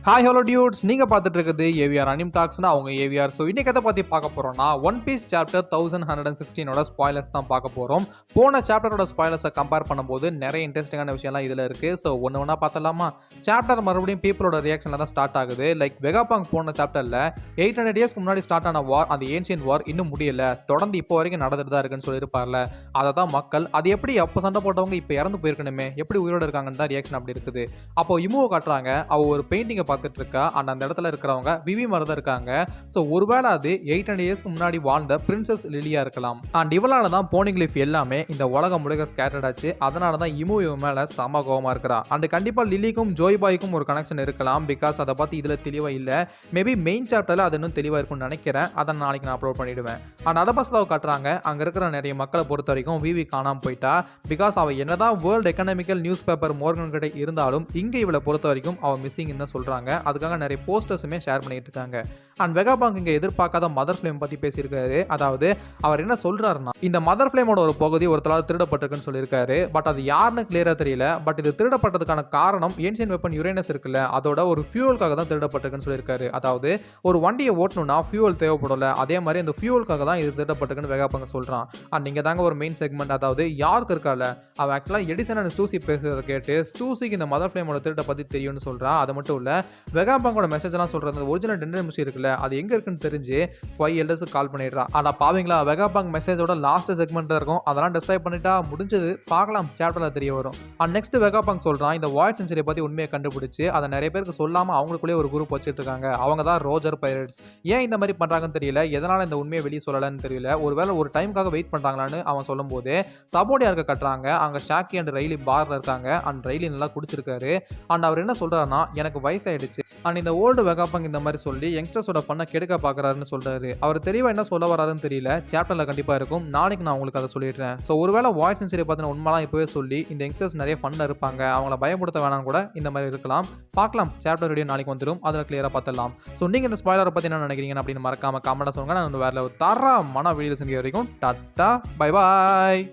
Hi hello dudes, நீங்க பார்த்துட்டு இருக்குது ஏவிஆர் அனிம் டாக்ஸ்னா அவங்க ஏவிஆர். ஸோ இன்னைக்கு எதை பற்றி பார்க்க போறோம்னா ஒன் பீஸ் சாப்டர் 1116 ஸ்பாய்லர்ஸ் தான் பார்க்க போகிறோம். போன சாப்டரோட ஸ்பாய்லர்ஸை கம்பேர் பண்ணும்போது நிறைய இன்ட்ரெஸ்டிங்கான விஷயம்லாம் இதில் இருக்குது. ஸோ ஒன்று ஒன்றா பார்த்தலாமா? சாப்டர் மறுபடியும் பீப்புளோட ரியாக்ஷனில் தான் ஸ்டார்ட் ஆகுது. லைக் வெகாபாங் போன சாப்டரில் 800 இயர்ஸ்க்கு முன்னாடி ஸ்டார்ட் ஆன வார், அந்த ஏன்ஷியன் வார் இன்னும் முடியல, தொடர்ந்து இப்போ வரைக்கும் நடந்துட்டு தான் இருக்குன்னு சொல்லியிருப்பார்ல. அதை தான் மக்கள் அது எப்படி அப்போ சண்டை போட்டவங்க இப்போ இறந்து போயிருக்கணுமே, எப்படி உயிரோடு இருக்காங்கன்னு தான் ரியாக்ஷன் அப்படி இருக்குது. அப்போ இமுவை காட்டுறாங்க. அவ ஒரு பெயிண்டிங்கை பார்த்துட்டு இருக்கா. அந்த இடத்துல இருக்கிறவங்க விவி மாதிரி தான் இருக்காங்க. ஸோ ஒருவேளை அது 800 இயர்ஸ்க்கு முன்னாடி வாழ்ந்த பிரின்சஸ் லிலியா இருக்கலாம். அண்ட் இவளால தான் போனிங்லீஃப் எல்லாமே இந்த உலகம் முழுக்க ஸ்கேட்டர்ட் ஆச்சு. அதனால தான் இமு இவன் மேல சம கோவமா இருக்கிறா. அண்ட் கண்டிப்பா லிலிக்கும் ஜோய் பாய்க்கும் ஒரு கனெக்ஷன் இருக்கலாம். பிகாஸ் அதை பத்தி இதுல தெளிவா இல்ல. மேபி மெயின் சாப்டர்ல அது இன்னும் தெளிவா இருக்கும்னு நினைக்கிறேன். அதை நாளைக்கு நான் அப்லோட் பண்ணிடுவேன். அண்ட் அதை பஸ்ல காட்டுறாங்க. அங்க இருக்கிற நிறைய மக்களை பொறுத்த வரைக்கும் விவி காணாம போயிட்டா. பிகாஸ் அவ என்னதான் world economical news paper Morgan கிட்ட இருந்தாலும் இங்க இவளை பொறுத்த வரைக்கும் அவ மிஸ்ஸிங் தான் சொல்றாங்க. அதுக்காக நிறைய போஸ்டர்ஸுமே ஷேர் பண்ணிட்டு இருக்காங்க. அண்ட் வெகாபாங் இங்க எதிர்பார்க்காத மதர் ஃபிளேம் பத்தி பேசியிருக்காரு. அதாவது அவர் என்ன சொல்றாருன்னா, இந்த மதர் ஃபிளேமோட ஒரு பகுதி ஒருத்தரால் திருடப்பட்டிருக்குன்னு சொல்லியிருக்காரு. பட் அது யாருன்னு கிளியரா தெரியல. பட் இது திருடப்பட்டதுக்கான காரணம் ஏன்ஷியன் வெப்பன் யுரேனஸ் இருக்குல்ல, அதோட ஒரு ஃபியூவலுக்காக தான் திருடப்பட்டிருக்குன்னு சொல்லியிருக்காரு. அதாவது ஒரு வண்டியை ஓட்டணும்னா ஃபியூவல் தேவைப்படும்ல, அதே மாதிரி அந்த ஃபியூவலுக்காக தான் இது திருடப்பட்டிருக்குன்னு வெகாபாங் சொல்றான். அண்ட் நீங்க தாங்க ஒரு மெயின் செக்மெண்ட், அதாவது யாருக்கு இருக்கால அவ ஆக்சுவலா எடிசன் அண்ட் ஸ்டூசி பேசுறதை கேட்டு ஸ்டூசிக்கு இந்த மதர் ஃபிளேமோட திருட்ட பத்தி தெரியும்னு சொல்றான். அது மட்டும் இல்ல, வெகாபாங்கோட மெசேஜ் எல்லாம் சொல்றது ஒரிஜினல் டெண்டர் மிஷி இருக்குல்ல, அது எங்க இருக்குன்னு தெரிஞ்சு 5 எல்டர்ஸ் கால் பண்ணிடுறா. ஆனா பாவீங்களா, வெகாபாங் மெசேஜோட லாஸ்ட் செக்மெண்ட் இருக்கும். அதெல்லாம் டிஸ்ட்ராய் பண்ணிட்டா முடிஞ்சது, பார்க்கலாம் சாப்டர்ல தெரிய வரும். அண்ட் நெக்ஸ்ட் வெகாபாங் சொல்றான், இந்த வாய்ட் சென்சுரி பத்தி உண்மையை கண்டுபிடிச்சு அதை நிறைய பேருக்கு சொல்லாம அவங்களுக்குள்ளே ஒரு குரூப் வச்சுட்டு இருக்காங்க. அவங்க தான் ரோஜர் பைரட்ஸ். ஏன் இந்த மாதிரி பண்றாங்கன்னு தெரியல, எதனால இந்த உண்மையை வெளியே சொல்லலன்னு தெரியல. ஒருவேளை ஒரு டைமுக்காக வெயிட் பண்றாங்களான்னு அவன் சொல்லும் போது சபோடியா இருக்க கட்டுறாங்க. அங்க ஷாக்கி அண்ட் ரைலி பார்ல இருக்காங்க. அண்ட் ரைலி நல்லா குடிச்சிருக்காரு. அண்ட் அவர் என்ன சொல்றாருன்னா, எனக்கு வயசாயிடுச்சு. அண்ட் இந்த ஓல்டு வெகாபாங் இந்த மாதிரி சொல்லி யங்ஸ்டர்ஸோட பண்ண கெடுக்க பாக்குறாருன்னு சொல்றாரு. அவர் தெளிவா என்ன சொல்ல வராருன்னு தெரியல. சாப்டர்ல கண்டிப்பா இருக்கும். நாளைக்கு நான் உங்களுக்கு அதை சொல்லிடுறேன். ஸோ ஒருவேளை வாய்ஸ் சென்சரி பத்தின உண்மைலாம் இப்பவே சொல்லி இந்த யங்ஸ்டர்ஸ் நிறைய ஃபன்ல இருப்பாங்க, அவங்கள பயப்படுத்த வேணாம் கூட இந்த மாதிரி இருக்கலாம். பார்க்கலாம். சாப்டர் வீடியோ நாளைக்கு வந்துடும். அதில் கிளியரா பார்த்துடலாம். ஸோ நீங்க இந்த ஸ்பாய்லரை பத்தி என்ன நினைக்கிறீங்க அப்படின்னு மறக்காம கமெண்ட்ல சொல்லுங்க. நான் வேற தரமான வீடியோ செஞ்ச வரைக்கும் டாட்டா பை பாய்.